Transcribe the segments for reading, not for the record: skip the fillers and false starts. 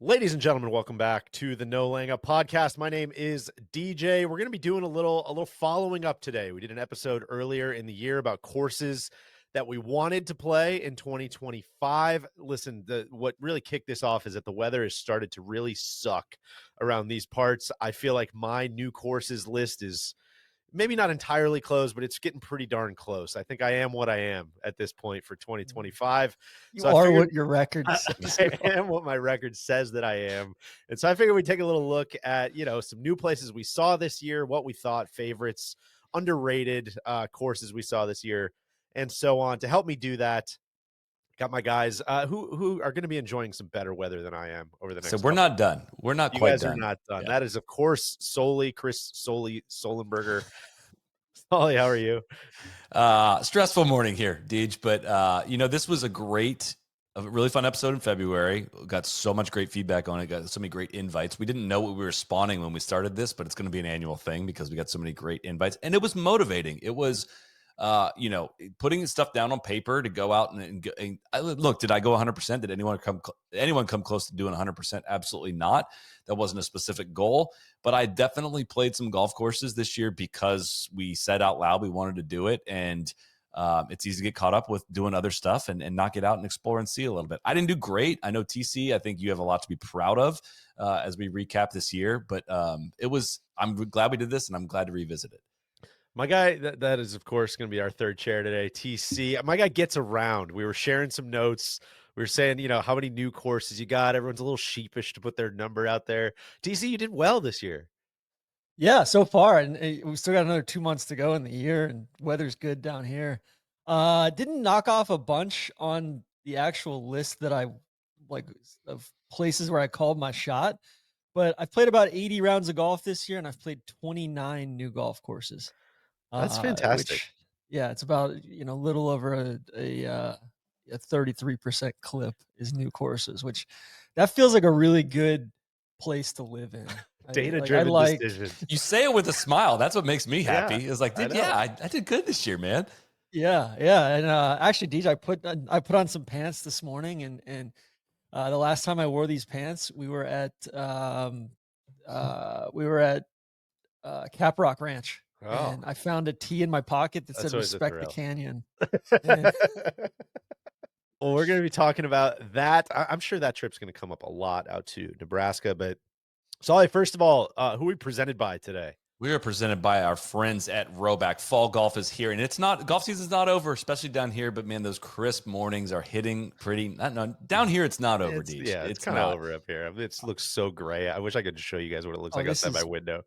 Ladies and gentlemen, welcome back to the No Laying Up podcast. My name is DJ. We're going to be doing a little following up today. We did an episode earlier in the year about courses that we wanted to play in 2025. Listen, what really kicked this off is that the weather has started to really suck around these parts. I feel like my new courses list is maybe not entirely closed, but it's getting pretty darn close. I think I am what I am at this point for 2025. You So I are figured what your record says I you are. am what my record says that I am. And so I figured we'd take a little look at, some new places we saw this year, what we thought, favorites, underrated courses we saw this year, and so on. To help me do that, got my guys who are going to be enjoying some better weather than I am over the So next we're couple. not done. We're not You quite guys are done. not done. Yeah. That is, of course, Chris Solenberger. Sully, how are you? Stressful morning here, Deej, but this was a really fun episode in February. Got so much great feedback on it. Got so many great invites. We didn't know what we were spawning when we started this, but it's going to be an annual thing because we got so many great invites, and it was motivating. It was, putting stuff down on paper to go out and look. Did I go 100%? Did anyone come close to doing 100%? Absolutely not. That wasn't a specific goal, but I definitely played some golf courses this year because we said out loud we wanted to do it, and it's easy to get caught up with doing other stuff and not get out and explore and see a little bit. I didn't do great. I know TC, I think you have a lot to be proud of as we recap this year, but I'm glad we did this, and I'm glad to revisit it. My guy, that is, of course, going to be our third chair today, TC. My guy gets around. We were sharing some notes. We were saying, how many new courses you got. Everyone's a little sheepish to put their number out there. TC, you did well this year. Yeah, so far, and we still got another 2 months to go in the year, and weather's good down here. Didn't knock off a bunch on the actual list that I like of places where I called my shot, but I've played about 80 rounds of golf this year, and I've played 29 new golf courses. That's fantastic. Which, yeah, it's about a little over a 33% clip is new courses, which that feels like a really good place to live in. Data-driven decision. You say it with a smile. That's what makes me happy. Yeah, It's like, I did good this year, man. Yeah, and actually, DJ, I put on some pants this morning, and the last time I wore these pants, we were at Cap Rock Ranch. Oh, And I found a tee in my pocket that that's said always a "Respect the thrill. Canyon." Well, we're going to be talking about that. I'm sure that trip's going to come up a lot out to Nebraska. But Solly, first of all, who are we presented by today? We are presented by our friends at Rowback. Fall golf is here, and golf season's not over, especially down here. But man, those crisp mornings are hitting pretty. Down here, it's not over, Deej. Yeah, it's kind of over up here. It looks so gray. I wish I could show you guys what it looks like outside my window.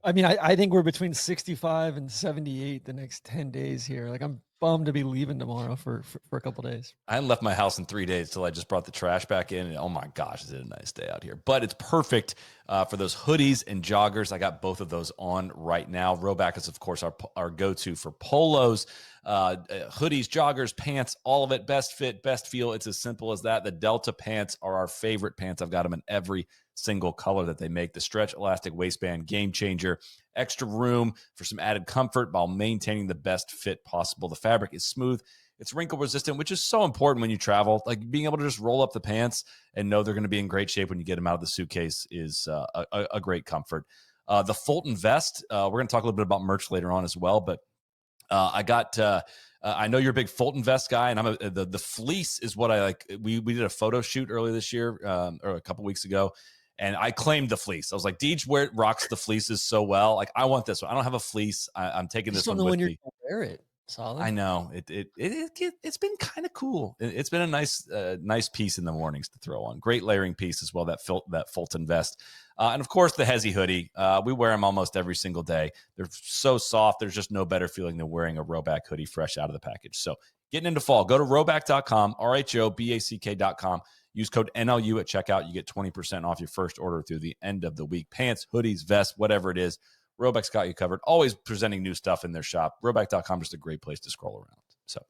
I mean, I think we're between 65 and 78 the next 10 days here. Like, I'm bummed to be leaving tomorrow for a couple days. I hadn't left my house in 3 days till I just brought the trash back in. And oh my gosh, is it a nice day out here. But it's perfect for those hoodies and joggers. I got both of those on right now. Rowback is, of course, our go-to for polos, hoodies, joggers, pants, all of it. Best fit, best feel. It's as simple as that. The Delta pants are our favorite pants. I've got them in every single color that they make. The stretch elastic waistband, game changer, extra room for some added comfort while maintaining the best fit possible. The fabric is smooth. It's wrinkle resistant, which is so important when you travel. Like being able to just roll up the pants and know they're going to be in great shape when you get them out of the suitcase is a great comfort. The Fulton vest, we're going to talk a little bit about merch later on as well, but I got I know you're a big Fulton vest guy, and I'm the fleece is what I like. We did a photo shoot earlier this year or a couple weeks ago, and I claimed the fleece. I was like, Deej rocks the fleeces so well. Like, I want this one. I don't have a fleece. I'm taking this one with when you're me. gonna wear it. Solid. I know it's been kind of cool. It's been a nice piece in the mornings to throw on. Great layering piece as well. That Fulton vest, and of course the Hezi hoodie. We wear them almost every single day. They're so soft. There's just no better feeling than wearing a Rowback hoodie fresh out of the package. So getting into fall, go to rowback.com, RHOBACK.com. Use code NLU at checkout. You get 20% off your first order through the end of the week. Pants, hoodies, vests, whatever it is. Rowback's got you covered. Always presenting new stuff in their shop. Rowback.com, just a great place to scroll around. So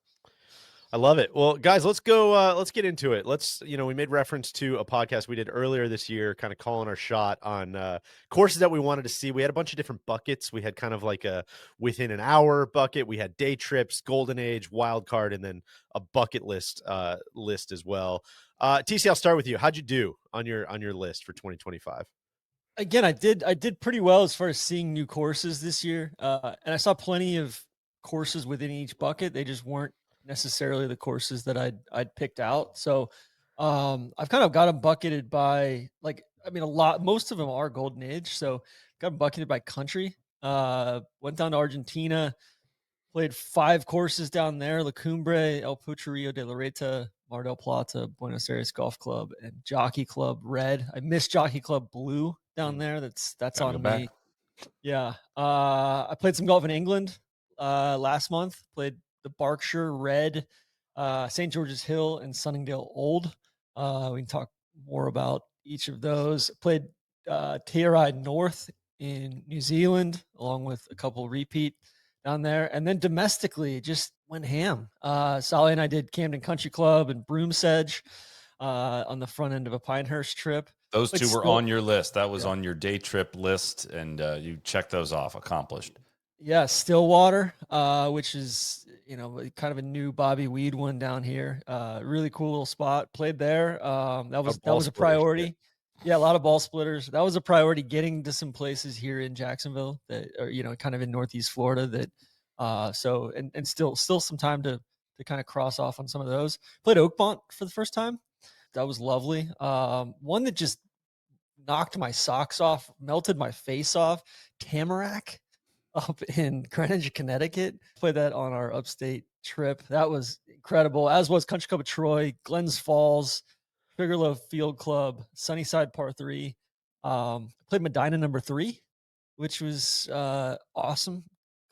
I love it. Well, guys, let's go. Let's get into it. We made reference to a podcast we did earlier this year, kind of calling our shot on courses that we wanted to see. We had a bunch of different buckets. We had kind of like a within an hour bucket. We had day trips, golden age, wild card, and then a bucket list as well. TC, I'll start with you. How'd you do on your list for 2025? Again, I did pretty well as far as seeing new courses this year, and I saw plenty of courses within each bucket. They just weren't necessarily the courses that I'd picked out. So I've kind of got them bucketed by like I mean a lot. Most of them are Golden Age, so got them bucketed by country. Went down to Argentina. Played 5 courses down there: La Cumbre, El Potrero de la Reta, Mar del Plata, Buenos Aires Golf Club, and Jockey Club Red. I missed Jockey Club Blue down there. That's Gotta go on back. me. Yeah. I played some golf in England last month. Played the Berkshire Red, St. George's Hill, and Sunningdale Old. We can talk more about each of those. Played Tayeride North in New Zealand, along with a couple repeat down there. And then domestically, just went ham. Soly and I did Camden Country Club and Broomsedge on the front end of a Pinehurst trip. Those But two were still- on your list. That was Yeah. on your day trip list, and you checked those off. Accomplished. Yeah, Stillwater, which is kind of a new Bobby Weed one down here. Really cool little spot. Played there. That was ball a splitters, priority. Yeah, a lot of ball splitters. That was a priority. Getting to some places here in Jacksonville that are kind of in Northeast Florida. That so and still some time to kind of cross off on some of those. Played Oakmont for the first time. That was lovely. One that just knocked my socks off, melted my face off. Tamarack up in Greenwich, Connecticut. Played that on our upstate trip. That was incredible, as was Country Club of Troy, Glens Falls, Sugarloaf Field Club, Sunnyside Par 3. Played Medina number 3, which was awesome.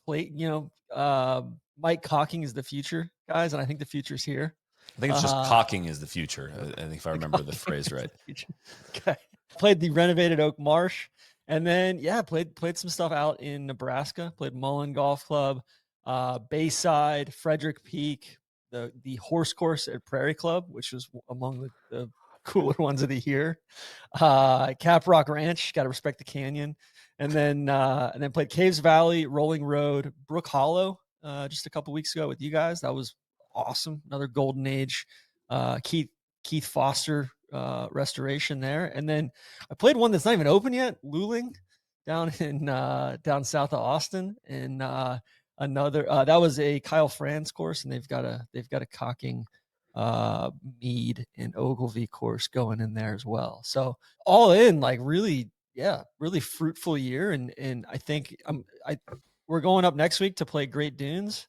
Mike Cocking is the future, guys, and I think the future's here. I think it's just cocking is the future. I think if I remember the phrase right. Okay. Played the renovated Oak Marsh. And then, played some stuff out in Nebraska. Played Mullen Golf Club, Bayside, Frederick Peak, the horse course at Prairie Club, which was among the cooler ones of the year. Cap Rock Ranch, got to respect the canyon. And then played Caves Valley, Rolling Road, Brook Hollow just a couple weeks ago with you guys. That was awesome. Another Golden Age Keith Foster restoration there. And then I played one that's not even open yet, Luling, down south of Austin. And another that was a Kyle Franz course, and they've got a Cocking Mead and Ogilvy course going in there as well. So all in, like really fruitful year. And I think we're going up next week to play Great Dunes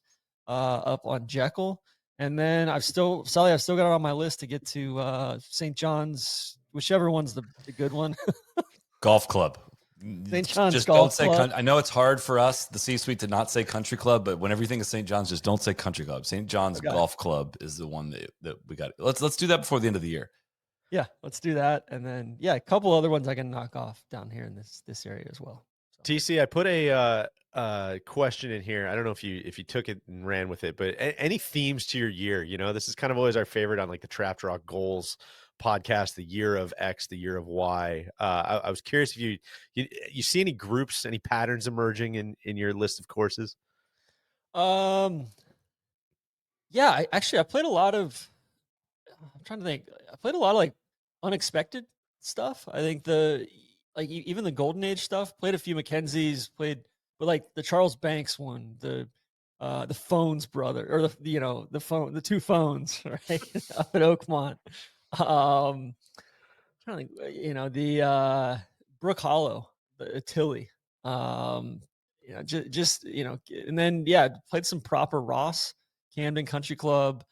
up on Jekyll. And then I've still got it on my list to get to St. John's, whichever one's the good one. Golf club. St. John's just Golf don't say Club. I know it's hard for us, the C-suite, to not say country club, but whenever you think of St. John's, just don't say country club. St. John's Golf Club is the one that we got. Let's do that before the end of the year. Yeah, let's do that. And then a couple other ones I can knock off down here in this area as well. So. TC, I put a question in here. I don't know if you took it and ran with it, but any themes to your year? This is kind of always our favorite on like the Trap Draw Goals podcast, the year of X, the year of Y. I was curious if you see any groups, any patterns emerging in your list of courses. I played a lot of. I'm trying to think. I played a lot of like unexpected stuff. I think even the Golden Age stuff. Played a few Mackenzies. But like the Charles Banks one, the Phones brother, or the two Phones, right, up at Oakmont. Trying to think, the Brook Hollow, the Tilly. And then played some proper Ross, Camden Country Club,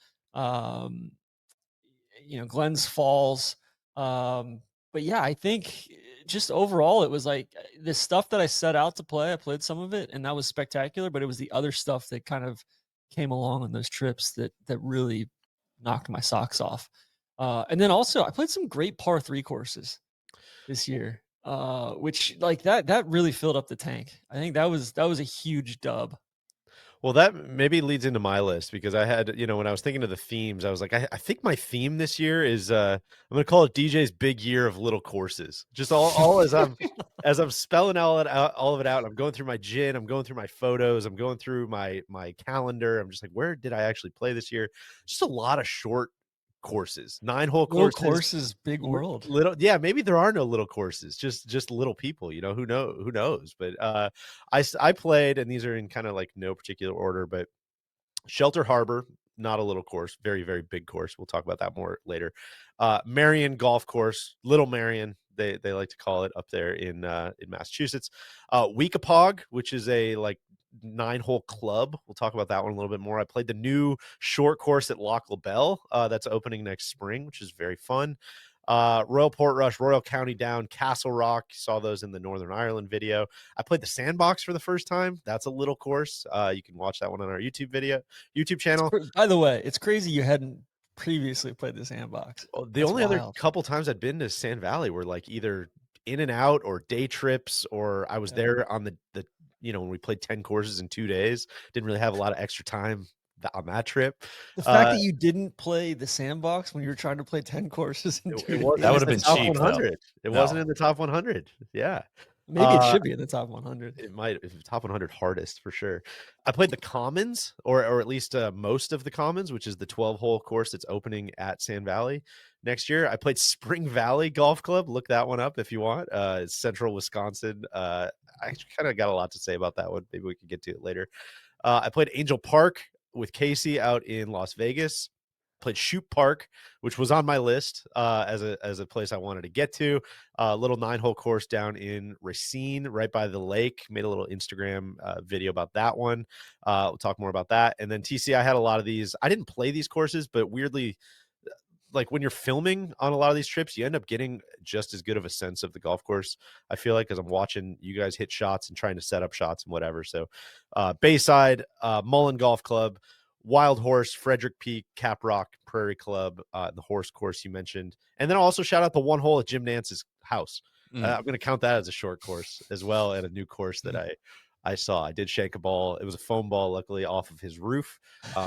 Glens Falls. I think just overall it was like the stuff that I set out to play. I played some of it, and that was spectacular. But it was the other stuff that kind of came along on those trips that really knocked my socks off. And then also I played some great par 3 courses this year, which like that really filled up the tank. I think that was a huge dub. Well, that maybe leads into my list, because I had, when I was thinking of the themes, I was like, I think my theme this year is I'm going to call it DJ's big year of little courses. Just all as I'm spelling all of it out. I'm going through my gin, I'm going through my photos, I'm going through my calendar. I'm just like, where did I actually play this year? Just a lot of short courses, 9-hole Little courses. courses, big world. Little, yeah, maybe there are no little courses, just little people, you know, who knows. But I played, and these are in kind of like no particular order, but Shelter Harbor, not a little course, very, very big course. We'll talk about that more later. Marion Golf Course, Little Marion, they like to call it up there in Massachusetts. Weekapaug, which is a like 9-hole club. We'll talk about that one a little bit more. I played the new short course at Loch LaBelle that's opening next spring, which is very fun. Royal Portrush, Royal County Down, Castle Rock. Saw those in the Northern Ireland video. I played the Sandbox for the first time. That's a little course. You can watch that one on our YouTube channel. By the way, it's crazy you hadn't previously played the Sandbox. The That's only other wild. couple times I'd been to Sand Valley were like either in and out or day trips, or I was Yeah. there on the when we played 10 courses in 2 days. Didn't really have a lot of extra time on that trip. The fact that you didn't play the Sandbox when you were trying to play 10 courses in 2 It wasn't days. That would in have the been top cheap, though. 100. It wasn't No. in the top 100. Yeah. Maybe it should be in the top 100. It might, if it's top 100 hardest for sure. I played the Commons, or at least most of the Commons, which is the 12-hole course that's opening at Sand Valley next year. I played Spring Valley Golf Club. Look that one up if you want. It's Central Wisconsin. I kind of got a lot to say about that one. Maybe we can get to it later. I played Angel Park with Casey out in Las Vegas. Played Shoop Park, which was on my list as a place I wanted to get to. A little 9-hole course down in Racine, right by the lake. Made a little Instagram video about that one. We'll talk more about that. And then TC, I had a lot of these. I didn't play these courses, but weirdly, like when you're filming on a lot of these trips, you end up getting just as good of a sense of the golf course. I feel like, because I'm watching you guys hit shots and trying to set up shots and whatever. So Bayside, Mullen Golf Club, Wild Horse, Frederick Peak, Caprock Prairie Club, the horse course you mentioned. And then I'll also shout out the one hole at Jim Nance's house. I'm going to count that as a short course as well, and a new course that I saw. I did shank a ball. It was a foam ball, luckily, off of his roof.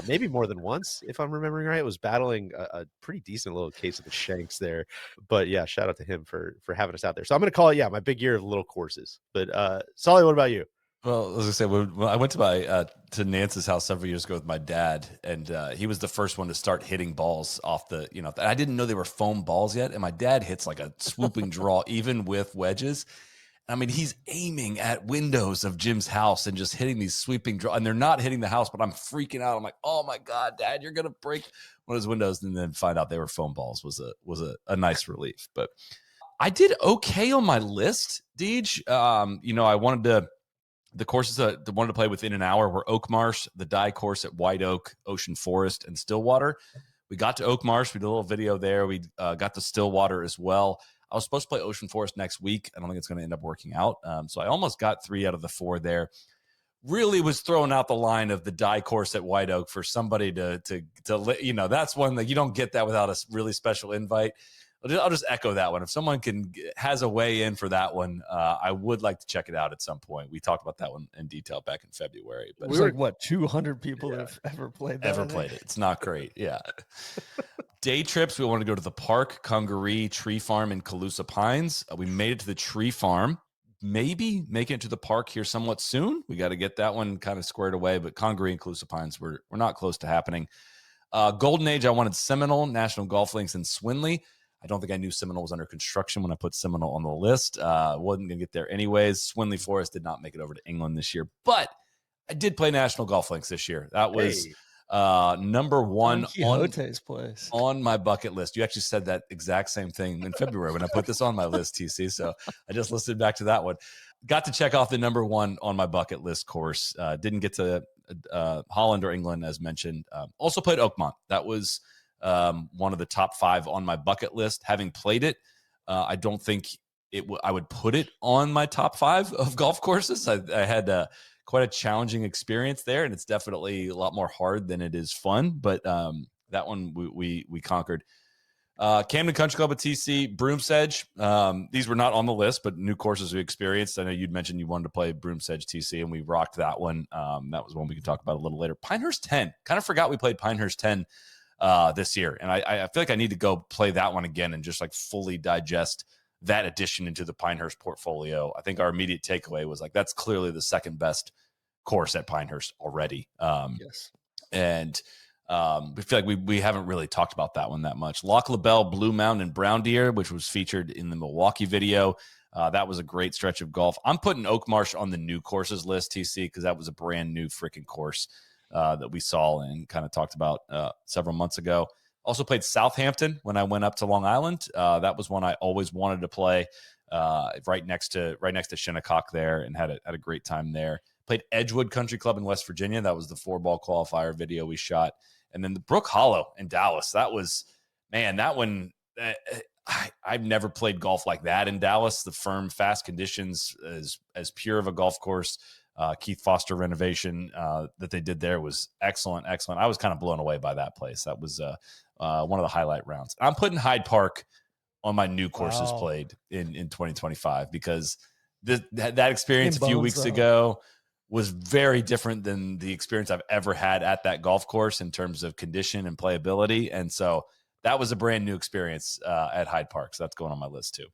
Maybe more than once, if I'm remembering right. It was battling a pretty decent little case of the shanks there. But yeah, shout out to him for having us out there. So I'm going to call it, my big year of little courses. But Sully, what about you? Well, as I say, when I went to to Nance's house several years ago with my dad, and he was the first one to start hitting balls off the, I didn't know they were foam balls yet, and my dad hits like a swooping draw, even with wedges. I mean, he's aiming at windows of Jim's house and just hitting these sweeping draw, and they're not hitting the house, but I'm freaking out. I'm like, oh my God, Dad, you're gonna break one of his windows, and then find out they were foam balls was a nice relief. But I did okay on my list, Deej. I wanted to. The courses that I wanted to play within an hour were Oak Marsh, the Die course at White Oak, Ocean Forest, and Stillwater. We got to Oak Marsh. We did a little video there. We got to Stillwater as well. I was supposed to play Ocean Forest next week. I don't think it's going to end up working out. So I almost got 3 out of the 4 there. Really was throwing out the line of the Die course at White Oak for somebody to that's one that you don't get that without a really special invite. I'll just echo that one. If someone has a way in for that one, I would like to check it out at some point. We talked about that one in detail back in February. But There's like 200 people that have ever played that. It's not great. Yeah. Day trips. We want to go to the park, Congaree, Tree Farm, and Calusa Pines. We made it to the Tree Farm. Maybe make it to the park here somewhat soon. We got to get that one kind of squared away. But Congaree and Calusa Pines we're not close to happening. Golden Age, I wanted Seminole, National Golf Links, and Swinley. I don't think I knew Seminole was under construction when I put Seminole on the list. Wasn't going to get there anyways. Swinley Forest did not make it over to England this year, but I did play National Golf Links this year. That was number one Quixote's place on my bucket list. You actually said that exact same thing in February when I put this on my list, TC. So I just listed back to that one. Got to check off the number one on my bucket list course. Didn't get to Holland or England, as mentioned. Also played Oakmont. That was one of the top 5 on my bucket list. Having played it, I don't think I would put it on my top 5 of golf courses. I had quite a challenging experience there, and it's definitely a lot more hard than it is fun. But that one we conquered. Camden Country Club at TC, Broom's Edge. These were not on the list, but new courses we experienced. I know you'd mentioned you wanted to play Broom's Edge TC, and we rocked that one. That was one we can talk about a little later. Pinehurst 10. Kind of forgot we played Pinehurst 10 this year, and I feel like I need to go play that one again and just like fully digest that addition into the Pinehurst portfolio. I think our immediate takeaway was like, that's clearly the second best course at Pinehurst already. Yes. And We feel like we haven't really talked about that one that much. Loch LaBelle, Blue Mountain, and Brown Deer, which was featured in the Milwaukee video. That was a great stretch of golf. I'm putting Oak Marsh on the new courses list, TC, because that was a brand new freaking course that we saw and kind of talked about several months ago. Also played Southampton when I went up to Long Island. That was one I always wanted to play right next to Shinnecock there, and had a great time there. Played Edgewood Country Club in West Virginia. That was the 4-ball qualifier video we shot. And then the Brook Hollow in Dallas. That was, man, that one, I've never played golf like that in Dallas. The firm, fast conditions, as pure of a golf course. Keith Foster renovation that they did there was excellent. I was kind of blown away by that place. That was one of the highlight rounds. I'm putting Hyde Park on my new courses played in 2025, because that experience a few weeks ago was very different than the experience I've ever had at that golf course in terms of condition and playability. And so that was a brand new experience at Hyde Park. So that's going on my list too.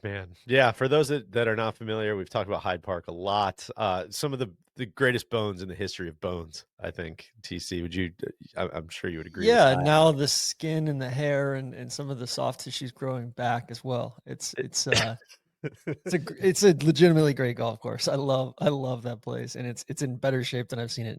Man. Yeah. For those that are not familiar, we've talked about Hyde Park a lot. Some of the greatest bones in the history of bones, I think. TC, would you, I'm sure you would agree. Yeah. with that. Now the skin and the hair and some of the soft tissues growing back as well. It's a legitimately great golf course. I love that place, and it's in better shape than I've seen it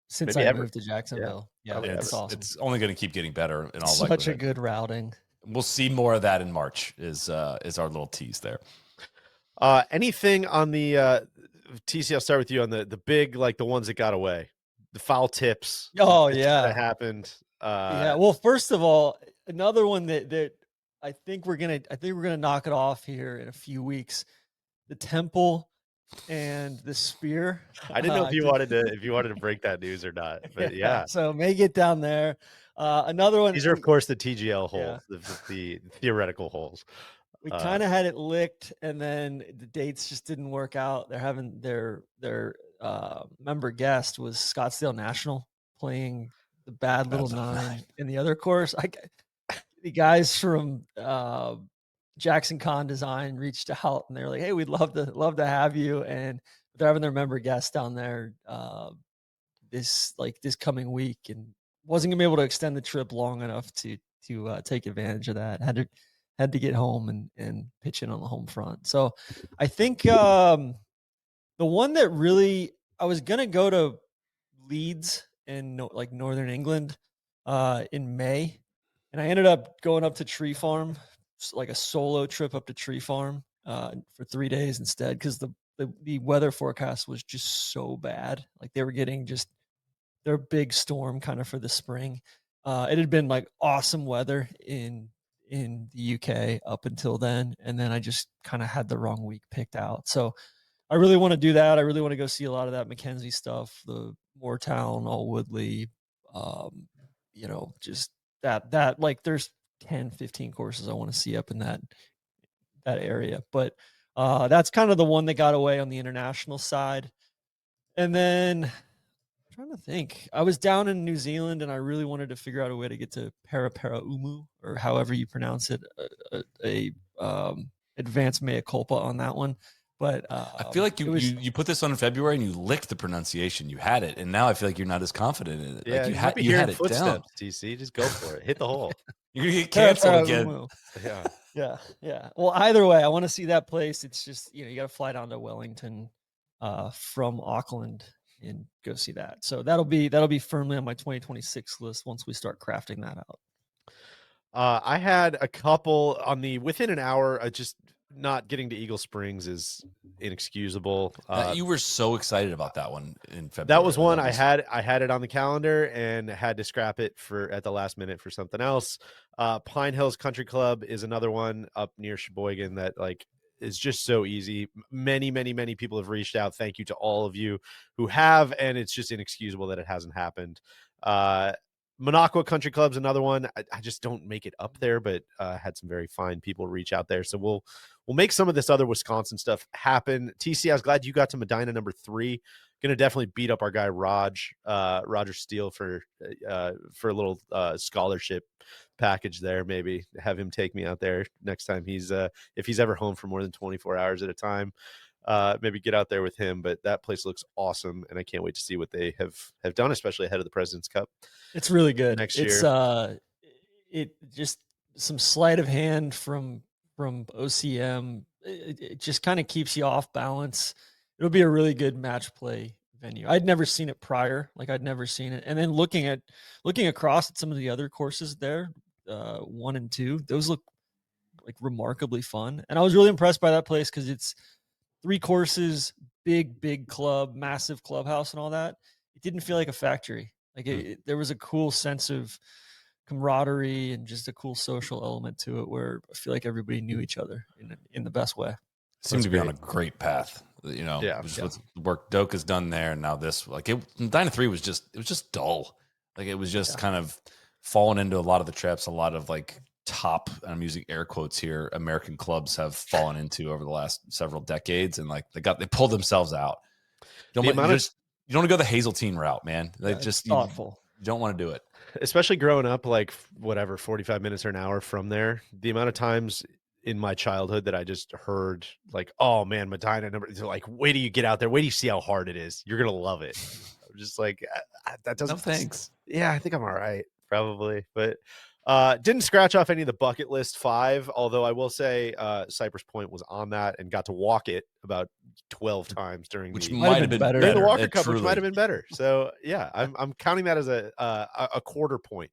since Maybe I ever. moved to Jacksonville. Yeah, it's awesome. It's only going to keep getting better in all Such likelihood. a good routing. We'll see more of that in March. Is our little tease there. Anything on the TC? I'll start with you on the big, like the ones that got away, the foul tips. Oh that happened. Yeah. Well, first of all, another one that I think we're gonna knock it off here in a few weeks. The temple and the spear. I didn't know if you wanted to break that news or not, but yeah. So may get down there. Another one. These are, of course, the TGL holes, Yeah. the theoretical holes. We kind of had it licked, and then the dates just didn't work out. They're having their member guest was Scottsdale National playing the Bad Little Nine in the other course. The guys from Jackson Con Design reached out, and they're like, "Hey, we'd love to have you." And they're having their member guest down there this coming week, and wasn't gonna be able to extend the trip long enough to take advantage of that. Had to get home and pitch in on the home front. So I think the one that really, I was gonna go to Leeds in Northern England in May, and I ended up going up to Tree Farm, like a solo trip up to Tree Farm for 3 days instead, because the weather forecast was just so bad. Like they were getting just their big storm kind of for the spring. It had been like awesome weather in the UK up until then, and then I just kind of had the wrong week picked out. So I really want to do that. I really want to go see a lot of that Mackenzie stuff, the Moortown, All Woodley, just that like there's 10, 15 courses I want to see up in that area. But that's kind of the one that got away on the international side. And then trying to think. I was down in New Zealand, and I really wanted to figure out a way to get to Paraparaumu, or however you pronounce it, advanced mea culpa on that one. But I feel like you put this on in February and you licked the pronunciation. You had it, and now I feel like you're not as confident in it. Yeah, like you had it footsteps, down. TC, just go for it. Hit the hole. You're gonna get canceled again. Yeah. Well, either way, I want to see that place. It's just you got to fly down to Wellington from Auckland and go see that. So that'll be firmly on my 2026 list once we start crafting that out. I had a couple on the within an hour. Just not getting to Eagle Springs is inexcusable. You were so excited about that one in February. That was one I had it on the calendar and had to scrap it at the last minute for something else. Pine Hills Country Club is another one up near Sheboygan that is just so easy. Many people have reached out. Thank you to all of you who have, and it's just inexcusable that it hasn't happened. Minocqua Country Club's another one. I just don't make it up there, but had some very fine people reach out there. So we'll make some of this other Wisconsin stuff happen. TC, I was glad you got to Medina number 3. Going to definitely beat up our guy Roger Steele for a little scholarship package there. Maybe have him take me out there next time if he's ever home for more than 24 hours at a time. maybe get out there with him. But that place looks awesome, and I can't wait to see what they have done, especially ahead of the President's Cup. It's really good. Next It's year. it just some sleight of hand from OCM. It just kind of keeps you off balance. It'll be a really good match play venue. I'd never seen it prior, like I'd never seen it. And then looking across at some of the other courses there, 1 and 2, those look like remarkably fun. And I was really impressed by that place because it's 3 courses, big club, massive clubhouse, and all that. It didn't feel like a factory. Like there was a cool sense of camaraderie and just a cool social element to it where I feel like everybody knew each other in the best way. Seems to be on a great path, Yeah. with the work Doak has done there. And now this, Dyna 3 was just dull. Like it was just kind of falling into a lot of the traps, a lot of like top, I'm using air quotes here, American clubs have fallen into over the last several decades. And like they pulled themselves out. You don't want to go the Hazeltine route, man. They just thoughtful. You don't want to do it. Especially growing up, like whatever, 45 minutes or an hour from there, the amount of times in my childhood that I just heard like, oh man, Medina number, like, wait till you get out there, wait till you see how hard it is. You're going to love it. I'm just like, that doesn't. No thanks. Yeah, I think I'm all right, probably. But didn't scratch off any of the bucket list 5, although I will say Cypress Point was on that and got to walk it about 12 times during which the might have been better. during the Walker Cup, which might have been better. So yeah, I'm counting that as a quarter point,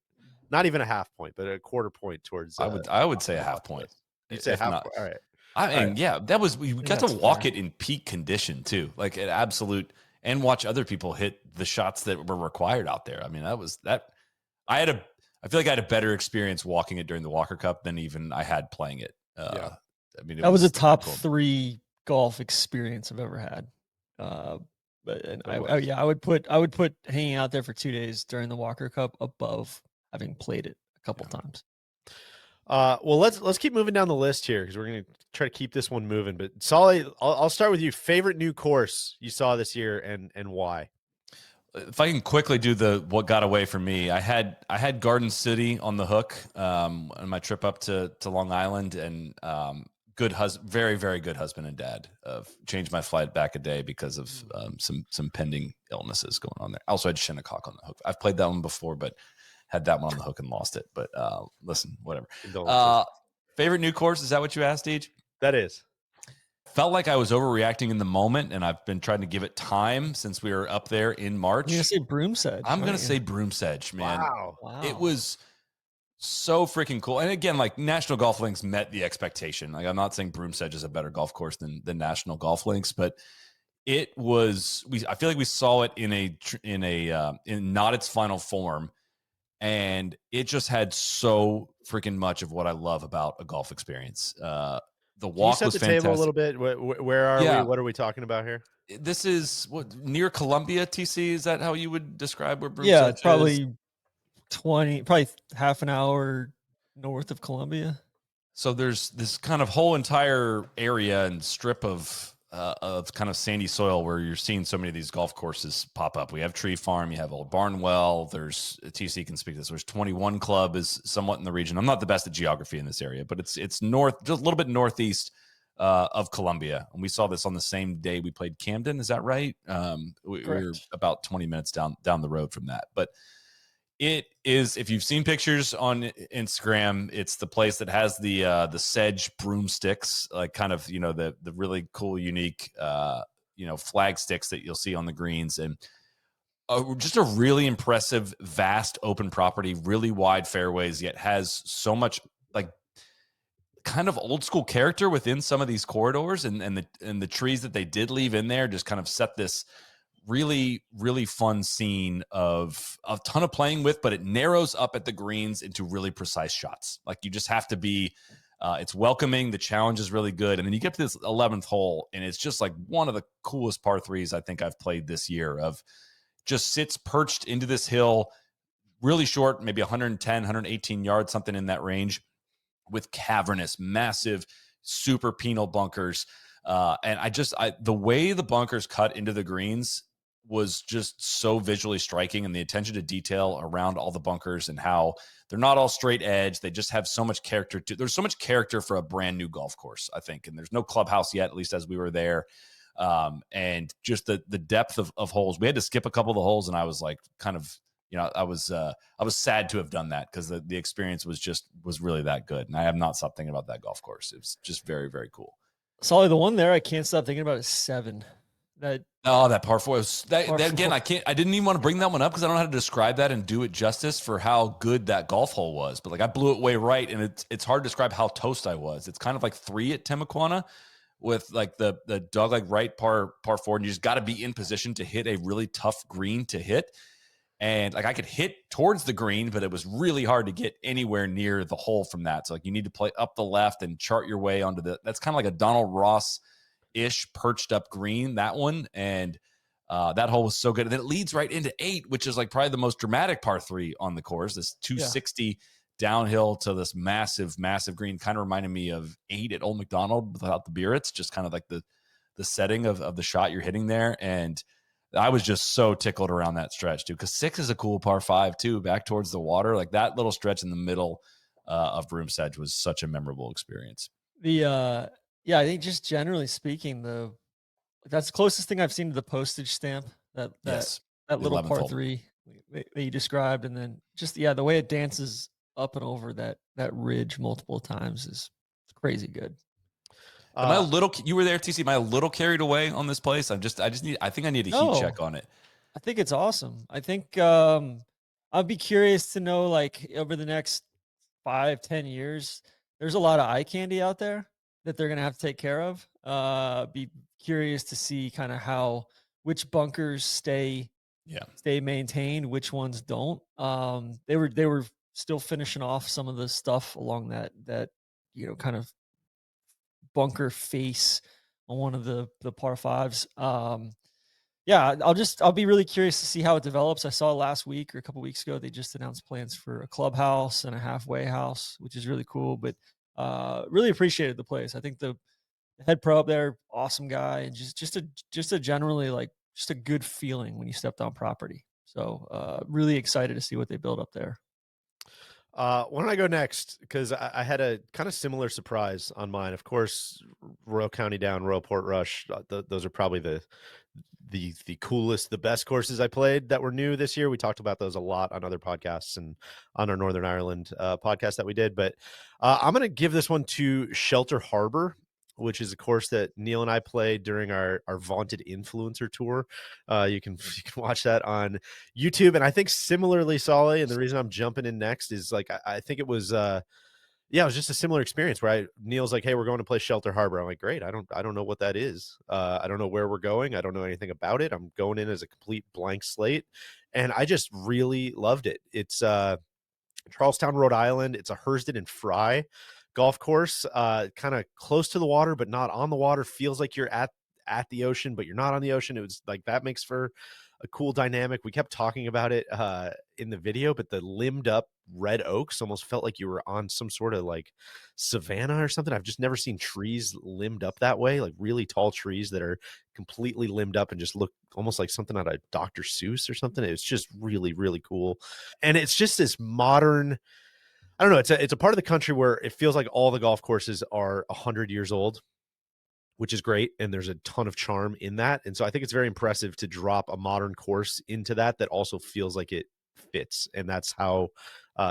not even a half point, but a quarter point towards. I would say a half point. You'd say half point. All right. I mean, yeah, that was we got to walk it in peak condition too, like at absolute, and watch other people hit the shots that were required out there. I mean, I feel like I had a better experience walking it during the Walker Cup than even I had playing it. I mean, that was a top 3 golf experience I've ever had. I would put hanging out there for 2 days during the Walker Cup above having played it a couple times. Well, let's keep moving down the list here because we're going to try to keep this one moving. But Soly, I'll start with you. Favorite new course you saw this year and why? If I can quickly do what got away from me, I had Garden City on the hook on my trip up to Long Island, and very, very good husband and dad. Changed my flight back a day because of some pending illnesses going on there. I also had Shinnecock on the hook. I've played that one before, but had that one on the hook and lost it. But listen, whatever. Favorite new course, is that what you asked, Deej? That is. Felt like I was overreacting in the moment, and I've been trying to give it time since we were up there in March. You're going to say Broom Sedge. I'm going to say Broom Sedge, man. Wow. It was so freaking cool. And again, like National Golf Links met the expectation. Like I'm not saying Broom Sedge is a better golf course than National Golf Links, but it was. I feel like we saw it in not its final form, and it just had so freaking much of what I love about a golf experience. The walk was fantastic. Table a little bit. Where are we? What are we talking about here? This is near Columbia, TC. Is that how you would describe where Broom Sedge is? Probably half an hour north of Columbia. So there's this kind of whole entire area and strip of kind of sandy soil where you're seeing so many of these golf courses pop up. We have Tree Farm, you have Old Barnwell, there's TC can speak to this. There's 21 Club is somewhat in the region. I'm not the best at geography in this area, but it's north, just a little bit northeast of Columbia. And we saw this on the same day we played Camden. Is that right? We were about 20 minutes down the road from that. But it is, if you've seen pictures on Instagram, it's the place that has the sedge broomsticks, like kind of, the really cool, unique, flag sticks that you'll see on the greens, and just a really impressive, vast open property, really wide fairways, yet has so much like kind of old school character within some of these corridors, and the trees that they did leave in there just kind of set this really, really fun scene of a ton of playing with, but it narrows up at the greens into really precise shots. Like you just have to be, it's welcoming. The challenge is really good. And then you get to this 11th hole, and it's just like one of the coolest par threes I think I've played this year, of just sits perched into this hill, really short, maybe 110, 118 yards, something in that range, with cavernous, massive, super penal bunkers. And the way the bunkers cut into the greens was just so visually striking, and the attention to detail around all the bunkers and how they're not all straight edge. They just have so much character. There's so much character for a brand new golf course, I think. And there's no clubhouse yet, at least as we were there. And just the depth of holes. We had to skip a couple of the holes, and I was like, kind of, I was sad to have done that because the experience was really that good. And I have not stopped thinking about that golf course. It was just very, very cool. Sully, the one there I can't stop thinking about is 7. That par 4 was that again. I didn't even want to bring that one up because I don't know how to describe that and do it justice for how good that golf hole was. But like, I blew it way right, and it's hard to describe how toast I was. It's kind of like 3 at Timuquana with like the dogleg right par 4, and you just got to be in position to hit a really tough green to hit. And like, I could hit towards the green, but it was really hard to get anywhere near the hole from that. So like, you need to play up the left and chart your way onto that's kind of like a Donald Ross-ish perched up green, that one. And that hole was so good. And then it leads right into 8, which is like probably the most dramatic par 3 on the course. This 260 downhill to this massive, massive green. Kind of reminded me of 8 at Old McDonald without the Beerets, just kind of like the setting of the shot you're hitting there. And I was just so tickled around that stretch too, because 6 is a cool par 5 too, back towards the water. Like, that little stretch in the middle of Broom's Edge was such a memorable experience. I think just generally speaking, that's the closest thing I've seen to the postage stamp. That little par hole. 3 that you described, and then just the way it dances up and over that ridge multiple times is crazy good. Am I a little? You were there, TC. Am I a little carried away on this place? I think I need a heat check on it. I think it's awesome. I think I'd be curious to know, like, over the next 5-10 years, there's a lot of eye candy out there that they're gonna have to take care of. Be curious to see kind of which bunkers stay maintained, which ones don't. They were still finishing off some of the stuff along that kind of bunker face on one of the par 5s. I'll be really curious to see how it develops. I saw last week or a couple weeks ago, they just announced plans for a clubhouse and a halfway house, which is really cool, but really appreciated the place. I think the head pro up there, awesome guy, and just a generally, like, just a good feeling when you stepped on property. So really excited to see what they build up there. Why don't I go next? Because I had a kind of similar surprise on mine. Of course, Royal County Down, Royal Port Rush. Those are probably the coolest, the best courses I played that were new this year. We talked about those a lot on other podcasts and on our Northern Ireland podcast that we did. But I'm going to give this one to Shelter Harbor, which is a course that Neil and I played during our vaunted influencer tour. You can watch that on YouTube. And I think similarly, Soly, and the reason I'm jumping in next is, like, I think it was it was just a similar experience where Neil's like, hey, we're going to play Shelter Harbor. I'm like, great. I don't know what that is. I don't know where we're going. I don't know anything about it. I'm going in as a complete blank slate. And I just really loved it. It's Charlestown, Rhode Island. It's a Hurston and Fry golf course, kind of close to the water, but not on the water. Feels like you're at the ocean, but you're not on the ocean. It was like, that makes for a cool dynamic. We kept talking about it in the video, but the limbed up red oaks almost felt like you were on some sort of like savanna or something. I've just never seen trees limbed up that way, like really tall trees that are completely limbed up and just look almost like something out of Dr. Seuss or something. It's just really, really cool. And it's just this modern, I don't know. It's a part of the country where it feels like all the golf courses are 100 years old, which is great. And there's a ton of charm in that. And so I think it's very impressive to drop a modern course into that also feels like it fits. And that's how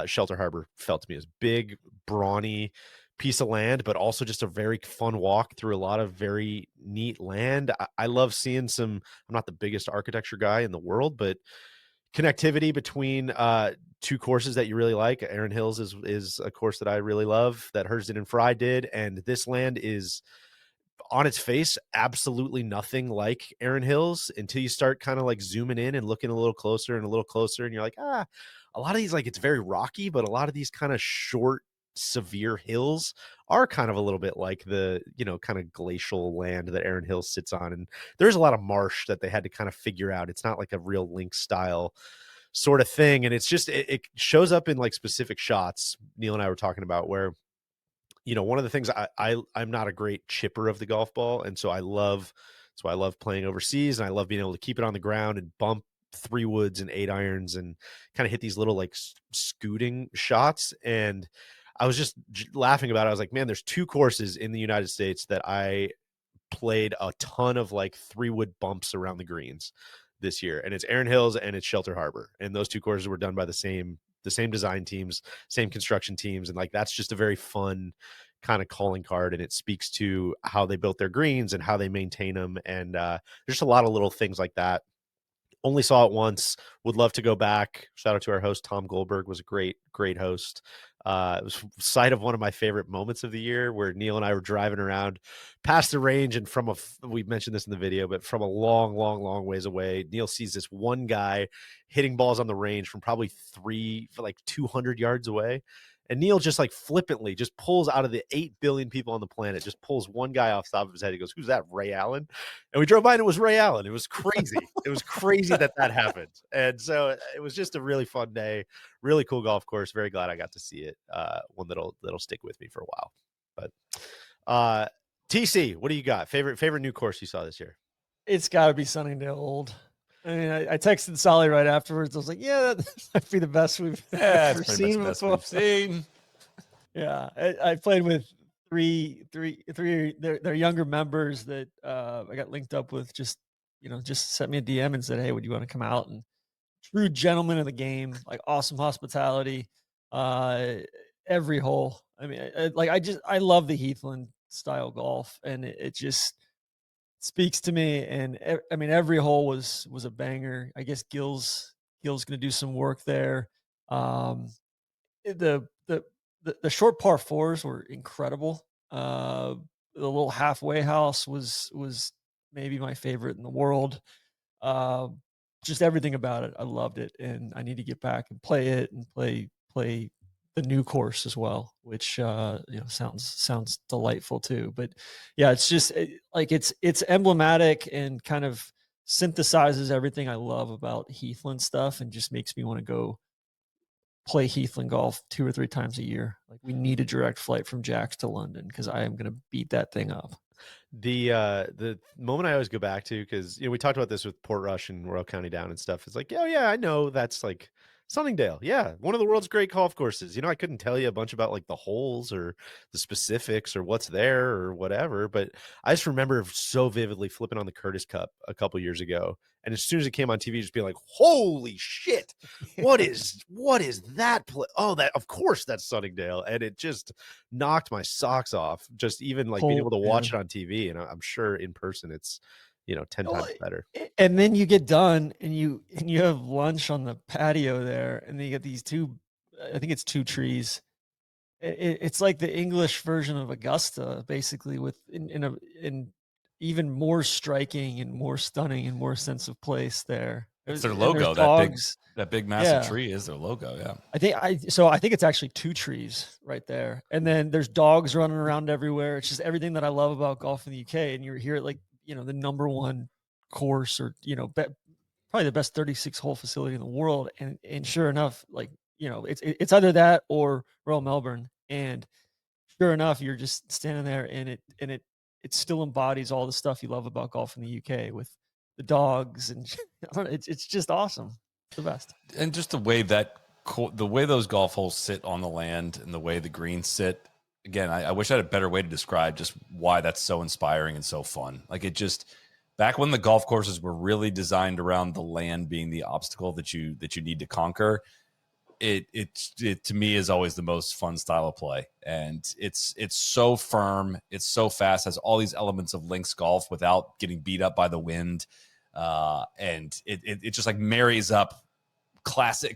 Shelter Harbor felt to me. It was big, brawny piece of land, but also just a very fun walk through a lot of very neat land. I love seeing I'm not the biggest architecture guy in the world, but connectivity between two courses that you really like. Erin Hills is a course that I really love that Hurston and Fry did, and this land is on its face absolutely nothing like Erin Hills until you start kind of like zooming in and looking a little closer and a little closer, and you're like, a lot of these, like, it's very rocky, but a lot of these kind of short, severe hills are kind of a little bit like the, kind of glacial land that Erin Hills sits on. And there's a lot of marsh that they had to kind of figure out. It's not like a real link style sort of thing. And it's just, it shows up in like specific shots. Neil and I were talking about where, one of the things I'm not a great chipper of the golf ball. And so I love playing overseas, and I love being able to keep it on the ground and bump 3 woods and 8 irons and kind of hit these little like scooting shots. And I was just laughing about it. I was like, man, there's 2 courses in the United States that I played a ton of like 3-wood bumps around the greens this year, and it's Erin Hills and it's Shelter Harbor, and those two courses were done by the same design teams, same construction teams, and like that's just a very fun kind of calling card, and it speaks to how they built their greens and how they maintain them, and there's just a lot of little things like that. Only saw it once, would love to go back. Shout out to our host Tom Goldberg, was a great host. It was site of one of my favorite moments of the year, where Neil and I were driving around past the range, and we mentioned this in the video, but from a long ways away, Neil sees this one guy hitting balls on the range from probably 200 yards away. And Neil just like flippantly just pulls out of the 8 billion people on the planet, just pulls one guy off the top of his head. He goes, "Who's that? Ray Allen?" And we drove by and it was Ray Allen. It was crazy. It was crazy that happened. And so it was just a really fun day, really cool golf course. Very glad I got to see it. One that'll stick with me for a while. But TC, what do you got? Favorite new course you saw this year? It's got to be Sunningdale Old. I mean, I texted Sully right afterwards. I was like, "Yeah, that might be the best we've ever seen before." Yeah, I played with three. They're younger members that I got linked up with. Just sent me a DM and said, "Hey, would you want to come out?" And true gentlemen of the game, like awesome hospitality, every hole. I mean, I love the Heathland style golf, and it just speaks to me. And I mean, every hole was a banger. I guess Gil's going to do some work there. The short par fours were incredible. The little halfway house was maybe my favorite in the world. Just everything about it, I loved it, and I need to get back and play it and play the new course as well, which sounds delightful too. But yeah, it's just it's emblematic and kind of synthesizes everything I love about Heathland stuff, and just makes me want to go play Heathland golf 2 or 3 times a year. Like, we need a direct flight from Jack's to London, because I am going to beat that thing up. The moment I always go back to, because we talked about this with Portrush and Royal County Down and stuff. It's like, oh yeah, I know that's like Sunningdale. Yeah, one of the world's great golf courses. I couldn't tell you a bunch about like the holes or the specifics or what's there or whatever, but I just remember so vividly flipping on the Curtis Cup a couple years ago, and as soon as it came on TV, just being like, "Holy shit! What is that play? Oh, that of course that's Sunningdale," and it just knocked my socks off. Just even like being able to watch it on TV, and I'm sure in person it's 10 times better. And then you get done and you have lunch on the patio there, and then you get these I think it's 2 trees. It's like the English version of Augusta, basically, with in even more striking and more stunning and more sense of place there. It's their logo. That big massive tree is their logo. Yeah. I think it's actually 2 trees right there. And then there's dogs running around everywhere. It's just everything that I love about golf in the UK. And you're here at like, the number 1 course, or, probably the best 36 hole facility in the world. And sure enough, like, it's either that or Royal Melbourne. And sure enough, you're just standing there, and it still embodies all the stuff you love about golf in the UK, with the dogs, and it's just awesome. It's the best. And just the way those golf holes sit on the land, and the way the greens sit. Again, I wish I had a better way to describe just why that's so inspiring and so fun. Like, it just, back when the golf courses were really designed around the land being the obstacle that you need to conquer, it to me is always the most fun style of play. And it's so firm, it's so fast, has all these elements of links golf without getting beat up by the wind. And it just like marries up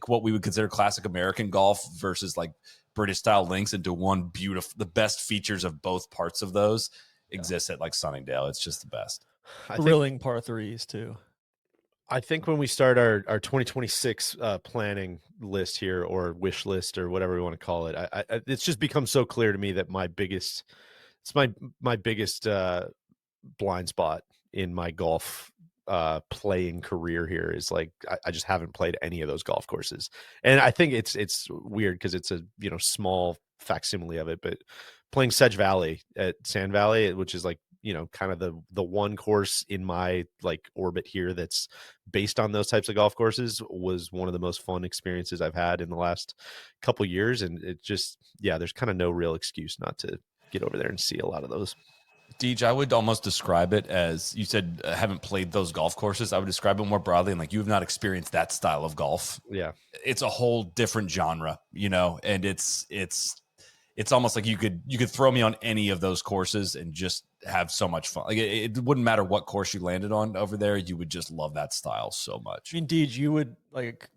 what we would consider classic American golf versus like British style links into one beautiful, the best features of both parts of those exist at like Sunningdale. It's just the best. Thrilling par 3s too. I think when we start our 2026 planning list here, or wish list, or whatever we want to call it, it's just become so clear to me that my biggest blind spot in my golf playing career here is like I just haven't played any of those golf courses. And I think it's weird because it's a small facsimile of it, but playing Sedge Valley at Sand Valley, which is like kind of the one course in my like orbit here that's based on those types of golf courses, was one of the most fun experiences I've had in the last couple years. And it just, there's kind of no real excuse not to get over there and see a lot of those. Deej, I would almost describe it as you said, haven't played those golf courses. I would describe it more broadly, and like you have not experienced that style of golf. Yeah. It's a whole different genre, you know, and it's almost like you could throw me on any of those courses and just have so much fun. Like it wouldn't matter what course you landed on over there, you would just love that style so much. Indeed, you would like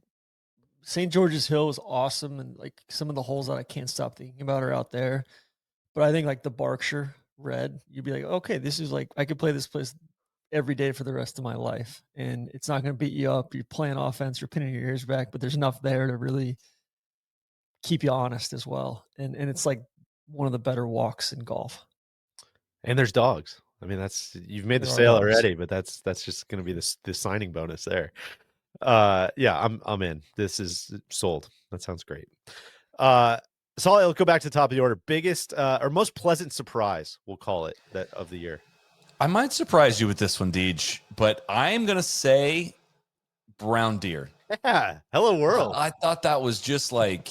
St. George's Hill is awesome, and like some of the holes that I can't stop thinking about are out there. But I think like the Berkshire Red, you'd be like, okay, this is like I could play this place every day for the rest of my life, and it's not going to beat you up. You're playing offense, you're pinning your ears back, but there's enough there to really keep you honest as well. And it's like one of the better walks in golf. And there's dogs. I mean, you've made the There are sale dogs. already, but that's just going to be the signing bonus there. Yeah, I'm in. This is sold. That sounds great. Soly, let's go back to the top of the order. Biggest or most pleasant surprise, we'll call it, that of the year. I might surprise you with this one, Deej, but I'm gonna say brown deer. Yeah, hello world. I thought that was just like,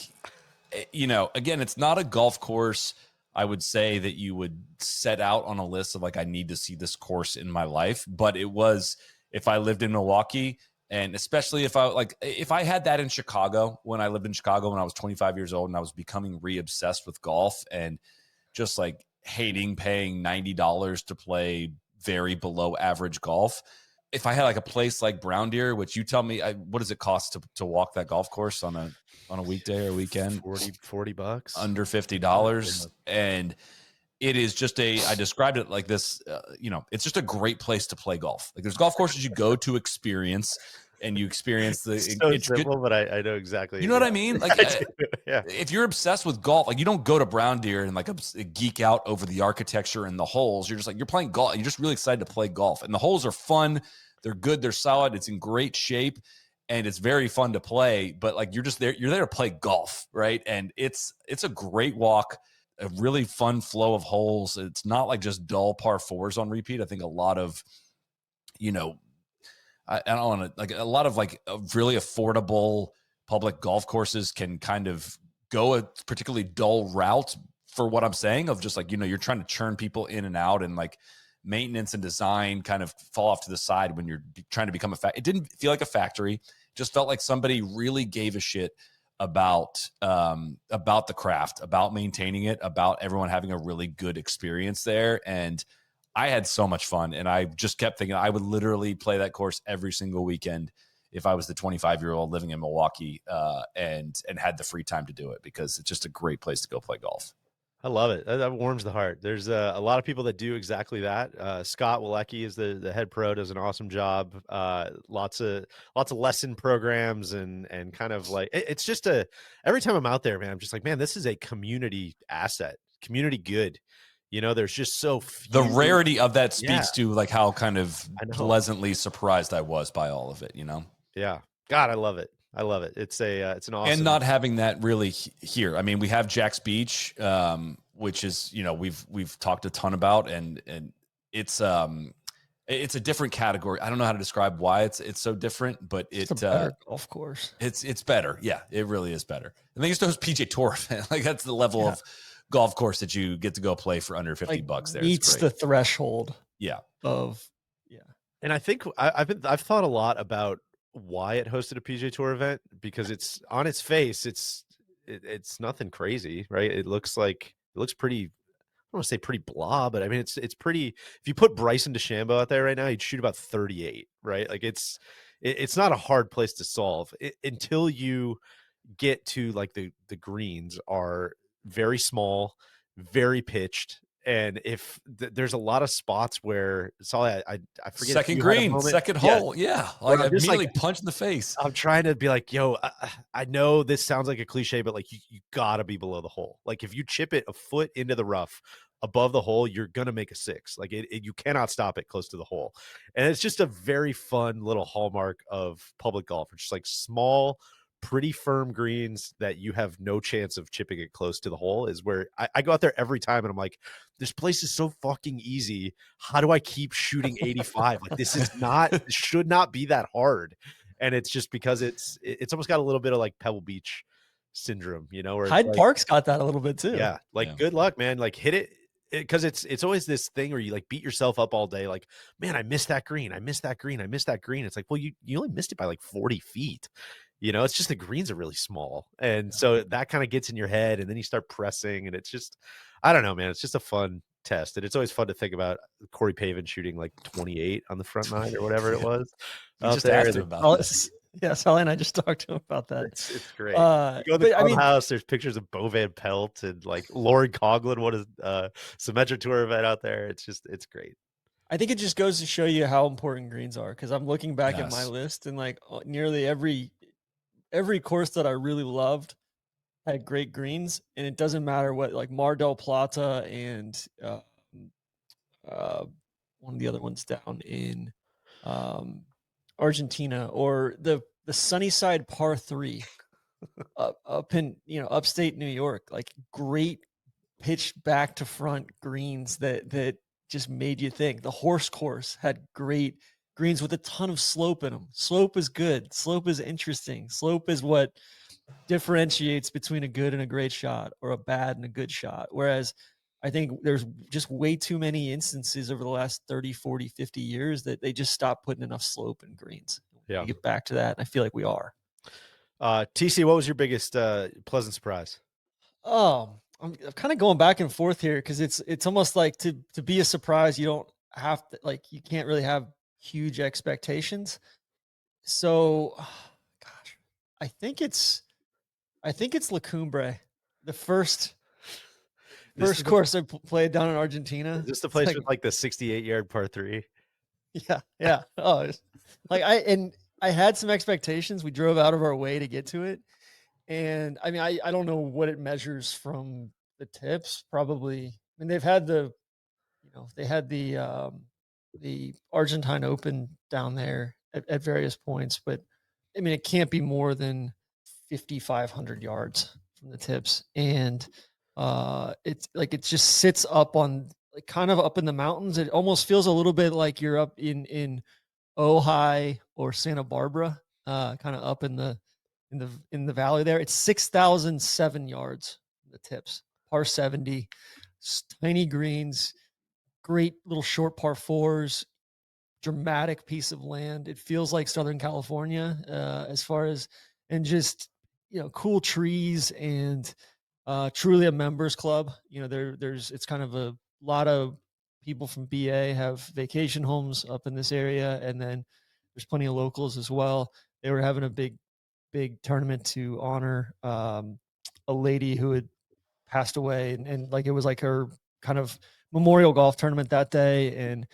you know, again, it's not a golf course I would say that you would set out on a list of like, I need to see this course in my life. But it was, if I lived in Milwaukee, and especially if I had that in Chicago, when I lived in Chicago when I was 25 years old and I was becoming re-obsessed with golf and just like hating paying $90 to play very below average golf. If I had like a place like Brown Deer, which you tell me, what does it cost to walk that golf course on a weekday or weekend? $40 under $50. And it is just I described it like this, you know, it's just a great place to play golf. Like there's golf courses you go to experience and you experience it's simple, but I know exactly. You know what I mean? Like, yeah. If you're obsessed with golf, like you don't go to Brown Deer and like geek out over the architecture and the holes. You're just like, you're playing golf. You're just really excited to play golf. And the holes are fun. They're good. They're solid. It's in great shape. And it's very fun to play. But like you're there to play golf, right? And it's a great walk. A really fun flow of holes. It's not like just dull par fours on repeat. I think a lot of, you know, I don't want to like a lot of like really affordable public golf courses can kind of go a particularly dull route for what I'm saying of just like, you know, you're trying to churn people in and out and like maintenance and design kind of fall off to the side when you're trying to become it didn't feel like a factory. It just felt like somebody really gave a shit about the craft, about maintaining it, about everyone having a really good experience there. And I had so much fun. And I just kept thinking I would literally play that course every single weekend if I was the 25-year-old living in Milwaukee and had the free time to do it, because it's just a great place to go play golf. I love it. That warms the heart. There's a lot of people that do exactly that. Scott Walecki is the head pro, does an awesome job. Lots of lesson programs and kind of like it's just every time I'm out there, man, I'm just like, man, this is a community asset, community good. You know, there's just so few. The rarity of that speaks to like how kind of pleasantly surprised I was by all of it, you know? Yeah. God, I love it. I love it. It's an awesome. And not having that really here. I mean, we have Jack's Beach, which is, you know, we've talked a ton about, and it's a different category. I don't know how to describe why it's so different, but it's a better golf course. It's better. Yeah, it really is better. I think it's those PJ Tour event. Like that's the level of golf course that you get to go play for under $50 there. Meets the threshold. Yeah. And I think I've thought a lot about why it hosted a PGA Tour event, because it's on its face, it's nothing crazy, right? It looks pretty, I don't want to say pretty blah, but I mean it's pretty. If you put Bryson DeChambeau out there right now, he'd shoot about 38, right? Like it's not a hard place to solve until you get to like the greens are very small, very pitched. And if there's a lot of spots where Soly, I forget, second green, second hole, like I immediately punch in the face. I'm trying to be like, yo, I know this sounds like a cliche, but like you gotta be below the hole. Like if you chip it a foot into the rough above the hole, you're gonna make a six. Like you cannot stop it close to the hole. And it's just a very fun little hallmark of public golf. It's just like small, pretty firm greens that you have no chance of chipping it close to the hole is where I go out there every time and I'm like, this place is so fucking easy. How do I keep shooting 85? Like this should not be that hard. And it's just because it's almost got a little bit of like Pebble Beach syndrome, you know, where Hyde Park's got that a little bit too. Yeah. Like good luck, man. Like hit it because it's always this thing where you like beat yourself up all day, like, man, I missed that green, I missed that green, I missed that green. It's like, well, you only missed it by like 40 feet. It's just the greens are really small, and so that kind of gets in your head, and then you start pressing, and it's just, I don't know, man. It's just a fun test, and it's always fun to think about Corey Pavin shooting like 28 on the front nine or whatever it was We out just there. asked him about that. Yeah, Sully and I just talked to him about that. It's great. You go to the But I mean, clubhouse, there's pictures of Bo Van Pelt and like Lauren Coughlin, what is Symmetric Tour event out there. It's great. I think it just goes to show you how important greens are, because I'm looking back at my Yes. list, and like nearly every course that I really loved had great greens, and it doesn't matter what, like Mar del Plata and one of the other ones down in Argentina, or the Sunnyside Par 3 up in upstate New York, like great pitch back to front greens that just made you think. The Horse Course had great greens with a ton of slope in them. Slope is good. Slope is interesting. Slope is what differentiates between a good and a great shot, or a bad and a good shot. Whereas I think there's just way too many instances over the last 30, 40, 50 years that they just stopped putting enough slope in greens. Yeah. We get back to that, and I feel like we are. TC, what was your biggest pleasant surprise? I'm kind of going back and forth here, because it's almost like to be a surprise, you don't have to, like, you can't really have huge expectations. So, gosh, I think it's La Cumbre, the first course I played down in Argentina. Is this the place with like the 68-yard par 3? Yeah. Oh, like I had some expectations. We drove out of our way to get to it. And I mean, I don't know what it measures from the tips. Probably, I mean, they had the Argentine Open down there at various points, but I mean, it can't be more than 5,500 yards from the tips. And it's like, it just sits up on, like, kind of up in the mountains. It almost feels a little bit like you're up in Ojai or Santa Barbara, kind of up in the valley there. It's 6,007 yards from the tips, par 70, tiny greens, great little short par fours, dramatic piece of land. It feels like Southern California, as far as, and just, cool trees, and truly a members club. It's kind of a lot of people from BA have vacation homes up in this area, and then there's plenty of locals as well. They were having a big tournament to honor a lady who had passed away, and like, it was like her kind of memorial golf tournament that day, and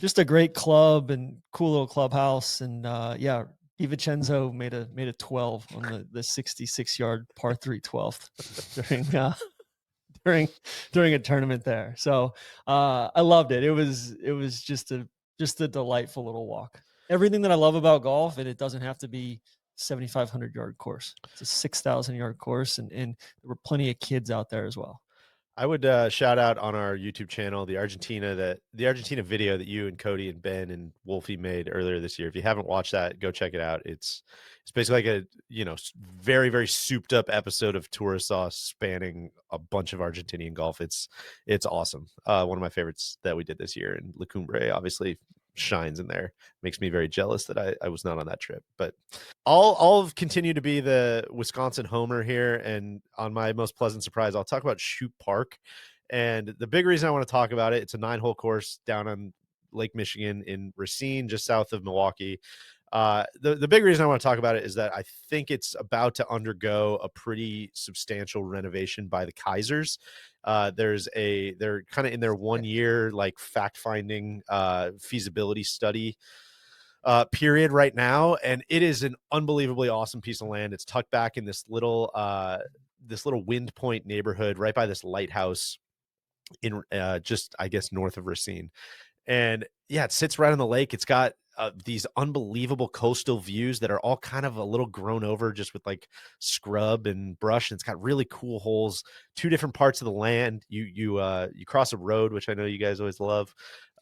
just a great club and cool little clubhouse. And yeah, DiVincenzo made a 12 on the 66-yard par 3 12th during a tournament there. So I loved it. It was just a delightful little walk. Everything that I love about golf, and it doesn't have to be 7,500 yard course. It's a 6,000 yard course, and there were plenty of kids out there as well. I would shout out on our YouTube channel the Argentina video that you and Cody and Ben and Wolfie made earlier this year. If you haven't watched that, go check it out. It's basically like a very, very souped up episode of Tourist Sauce spanning a bunch of Argentinian golf. It's awesome. One of my favorites that we did this year, and La Cumbre obviously shines in there. Makes me very jealous that I was not on that trip. But I'll continue to be the Wisconsin homer here, and on my most pleasant surprise, I'll talk about Shoop Park. And the big reason I want to talk about it, it's a 9-hole course down on Lake Michigan in Racine, just south of Milwaukee. The big reason I want to talk about it is that I think it's about to undergo a pretty substantial renovation by the Kaisers. They're kind of in their 1 year like fact-finding feasibility study period right now, and it is an unbelievably awesome piece of land. It's tucked back in this little Wind Point neighborhood right by this lighthouse in just, I guess, north of Racine. And yeah, it sits right on the lake. It's got these unbelievable coastal views that are all kind of a little grown over just with like scrub and brush. And it's got really cool holes, 2 different parts of the land. You cross a road, which I know you guys always love.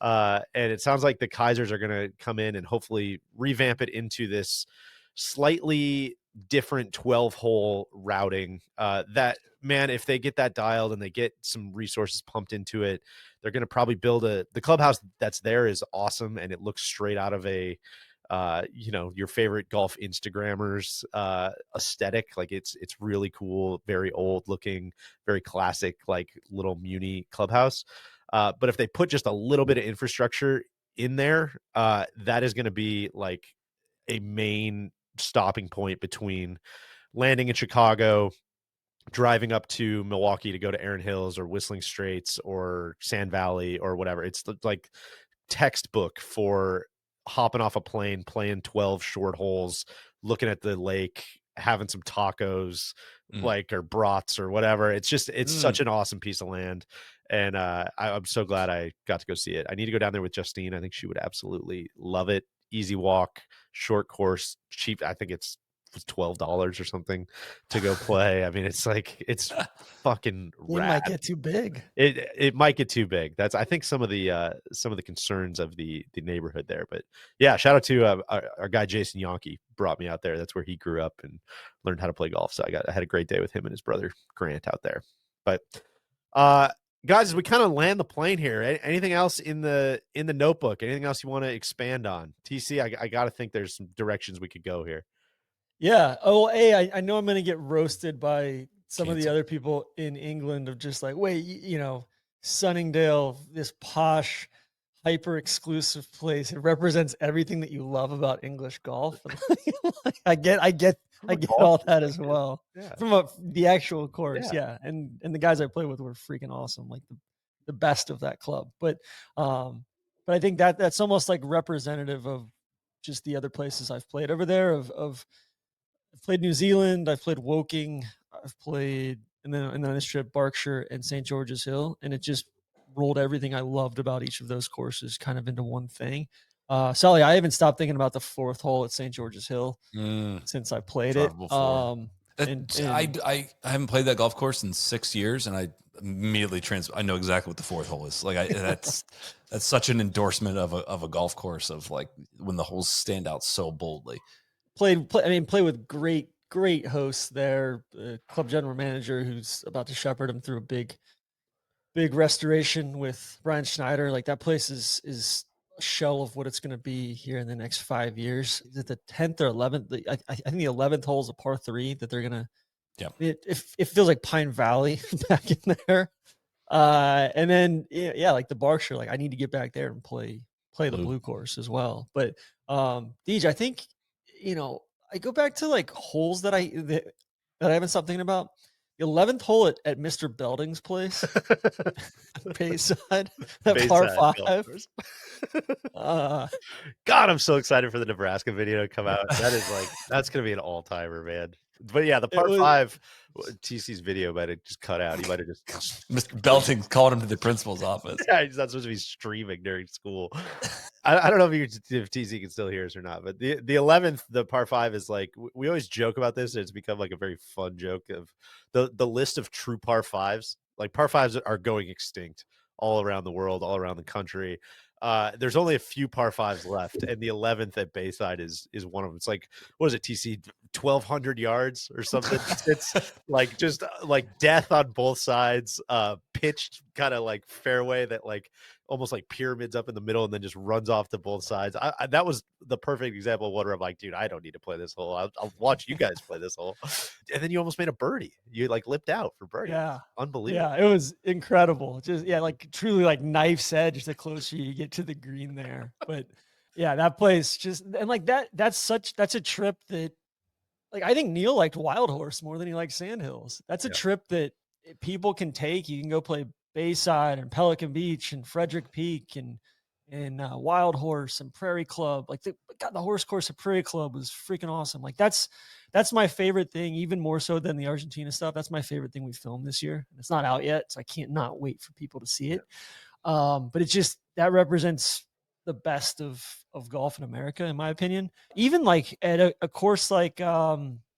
And it sounds like the Kaisers are going to come in and hopefully revamp it into this slightly different 12-hole routing that, man, if they get that dialed and they get some resources pumped into it, they're going to probably build the clubhouse that's there is awesome, and it looks straight out of a your favorite golf Instagrammers aesthetic. Like it's really cool, very old looking, very classic, like little muni clubhouse. But if they put just a little bit of infrastructure in there, that is going to be like a main stopping point between landing in Chicago, driving up to Milwaukee to go to Erin Hills or Whistling Straits or Sand Valley or whatever. It's like textbook for hopping off a plane, playing 12 short holes, looking at the lake, having some tacos, like, or brats or whatever. It's just, it's such an awesome piece of land. And I'm so glad I got to go see it. I need to go down there with Justine. I think she would absolutely love it. Easy walk, short course, cheap. I think it's $12 or something to go play. I mean, it's like, it's fucking rad. It might get too big. It might get too big. That's, I think, some of the concerns of the neighborhood there. But yeah, shout out to our guy Jason Yonke, brought me out there. That's where he grew up and learned how to play golf. So I had a great day with him and his brother Grant out there. But guys, as we kind of land the plane here, anything else in the notebook? Anything else you want to expand on? TC, I got to think there's some directions we could go here. Yeah. Oh, I know I'm going to get roasted by some of the other people in England of just like, wait, Sunningdale, this posh, hyper exclusive place, it represents everything that you love about English golf. I get all that as well. Yeah. From the actual course. Yeah. And the guys I play with were freaking awesome. Like the best of that club. But I think that's almost like representative of just the other places I've played over there I've played New Zealand, I've played Woking, I've played, and then on this trip, Berkshire and St. George's Hill. And it just rolled everything I loved about each of those courses kind of into one thing. Sully, I haven't stopped thinking about the 4th hole at St. George's Hill since I played it. I haven't played that golf course in 6 years, and I immediately I know exactly what the 4th hole is. Like that's such an endorsement of a golf course, of like when the holes stand out so boldly. Play with great hosts there. Club general manager who's about to shepherd him through a big restoration with Brian Schneider. Like that place is a shell of what it's going to be here in the next 5 years. Is it the 10th or 11th? I think the 11th hole is a par 3 that they're gonna. Yeah, it feels like Pine Valley back in there. And then like the Berkshire. Like I need to get back there and play the blue course as well. But Deej, I think. I go back to like holes that I haven't stopped thinking about. The 11th hole at Mr. Belding's place, Bayside, that par 5. God, I'm so excited for the Nebraska video to come out. That's going to be an all-timer, man. But yeah, the par 5, TC's video might have just cut out. He might have just Mr. Belding called him to the principal's office. Yeah, he's not supposed to be streaming during school. I don't know if TC can still hear us or not, but the 11th, the par 5 is like, we always joke about this. And it's become like a very fun joke of the list of true par 5s. Like par 5s are going extinct all around the world, all around the country. There's only a few par 5s left, and the 11th at Bayside is one of them. It's like, what is it, TC, 1,200 yards or something? It's like just like death on both sides, pitched kind of like fairway that like almost like pyramids up in the middle and then just runs off to both sides. That was the perfect example of what I'm like, dude, I don't need to play this hole. I'll watch you guys play this hole. And then you almost made a birdie. You like lipped out for birdie. Yeah. Unbelievable. Yeah, it was incredible. Just like truly like knife's edge the closer you get to the green there. But yeah, that place just, and like that's a trip that, like, I think Neil liked Wild Horse more than he liked Sandhills. That's a trip that people can take. You can go play Bayside and Pelican Beach and Frederick Peak and Wild Horse and Prairie Club. Like the horse course at Prairie Club was freaking awesome. Like that's my favorite thing, even more so than the Argentina stuff. That's my favorite thing we filmed this year. It's not out yet, so I can't not wait for people to see it. But it's just, that represents the best of golf in America, in my opinion. Even like at a course like Caprock,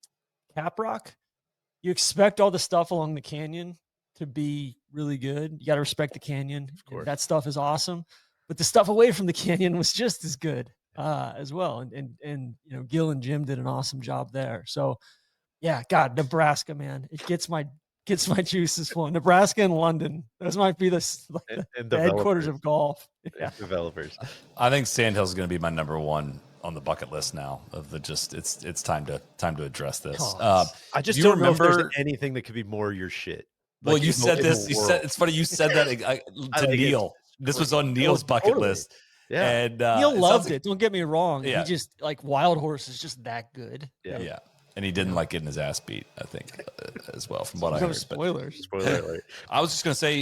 you expect all the stuff along the canyon to be really good. You got to respect the canyon. Of course. That stuff is awesome. But the stuff away from the canyon was just as good. as well. And Gil and Jim did an awesome job there. So yeah, God, Nebraska, man, it gets my juices flowing. Nebraska and London, those might be And the headquarters developers. of golf. Yeah. Developers. I think Sandhills is going to be my number one on the bucket list now. Of the it's time to address this. I just you don't know if remember there's anything that could be more your shit. Well, Like, you in said the this. You said world. it's funny. You said that to like it. Neil. This was on Neil's bucket Totally. list. Yeah. And Neil it sounds loved like- it. Don't get me wrong. Yeah. He just Wild Horse is just that good. Yeah. And he didn't like getting his ass beat, I think, as well, from what I No heard. spoilers. Spoiler alert. I was just going to say,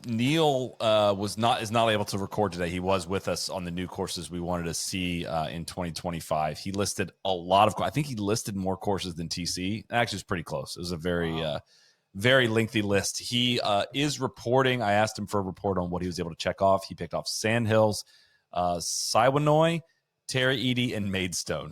Neil is not able to record today. He was with us on the new courses we wanted to see in 2025. He listed a lot of. I think he listed more courses than TC. Actually, it's pretty close. It was a very lengthy list. He is reporting. I asked him for a report on what he was able to check off. He picked off Sandhills, Siwanoy, Terry Eady, and Maidstone.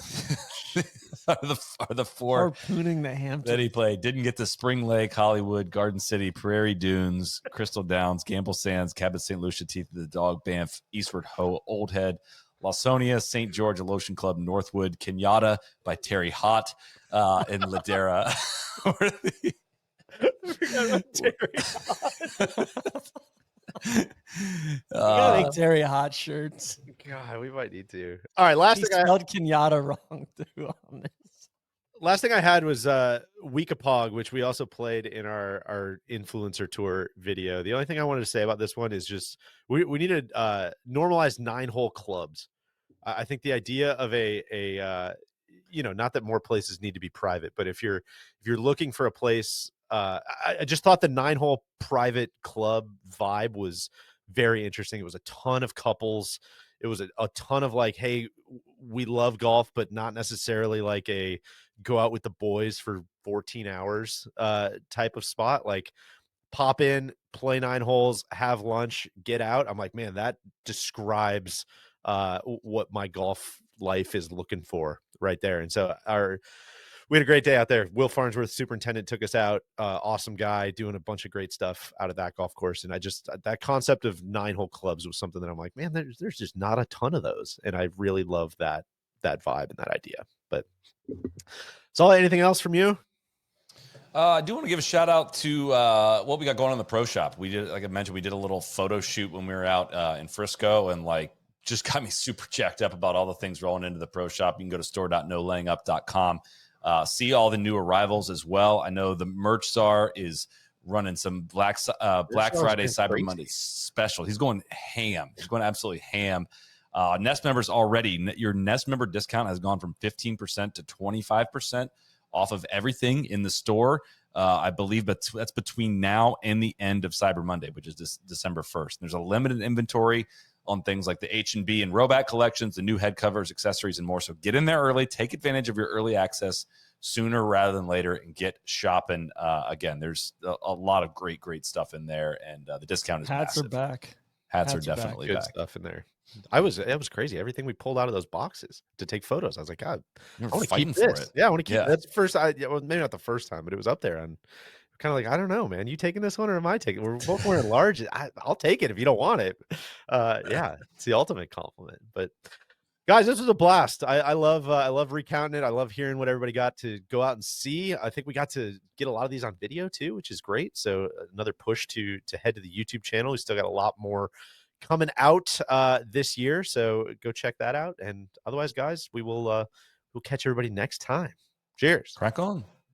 are the four harpooning the Hamptons that he played. Didn't get to Spring Lake, Hollywood, Garden City, Prairie Dunes, Crystal Downs, Gamble Sands, Cabot St. Lucia, Teeth of the Dog, Banff, Eastward Ho, Old Head, Lawsonia, St. George, Alotian Club, Northwood, Kenyatta by Terry Hott, and Ladera. You gotta make Terry Hot shirts. God, we might need to. All right, last He thing spelled Kenyatta wrong too on this. last thing I had was Weekapog, which we also played in our influencer tour video. The only thing I wanted to say about this one is just we need to normalize 9-hole clubs. I think the idea of a not that more places need to be private, but if you're looking for a place, I just thought the 9-hole private club vibe was very interesting. It was a ton of couples. It was a ton of like, hey, we love golf, but not necessarily like a go out with the boys for 14 hours type of spot. Like pop in, play 9 holes, have lunch, get out. I'm like, man, that describes what my golf life is looking for right there. And so we had a great day out there. Will Farnsworth, superintendent, took us out. Awesome guy, doing a bunch of great stuff out of that golf course. And I just, that concept of 9-hole clubs was something that I'm like, man, there's just not a ton of those. And I really love that vibe and that idea. But Sully, anything else from you? I do want to give a shout out to what we got going on in the pro shop. We did, like I mentioned, we did a little photo shoot when we were out in Frisco, and like just got me super jacked up about all the things rolling into the pro shop. You can go to store.nolayingup.com. See all the new arrivals as well. I know the merch czar is running some Black Friday, Cyber crazy. Monday special. He's going ham. He's going absolutely ham. Nest members already, your Nest member discount has gone from 15% to 25% off of everything in the store. I believe that's between now and the end of Cyber Monday, which is December 1st. There's a limited inventory on things like the H&B and Rowback collections, the new head covers, accessories, and more. So get in there early. Take advantage of your early access sooner rather than later and get shopping. Again, there's a lot of great stuff in there, and the discount is Hats massive. are back. Hats are definitely Good back. stuff in there. It was crazy. Everything we pulled out of those boxes to take photos. I was like, God, You're I want to fighting keep for this. it. Yeah, I want to keep Yeah. that's the first. Well, maybe not the first time, but it was up there. And kind of like, I don't know, man. You taking this one or am I taking? We're both wearing large. I'll take it if you don't want it. Yeah, it's the ultimate compliment. But guys, this was a blast. I love recounting it. I love hearing what everybody got to go out and see. I think we got to get a lot of these on video too, which is great. So another push to head to the YouTube channel. We still got a lot more coming out this year, so go check that out. And otherwise, guys, we'll catch everybody next time. Cheers. Crack on.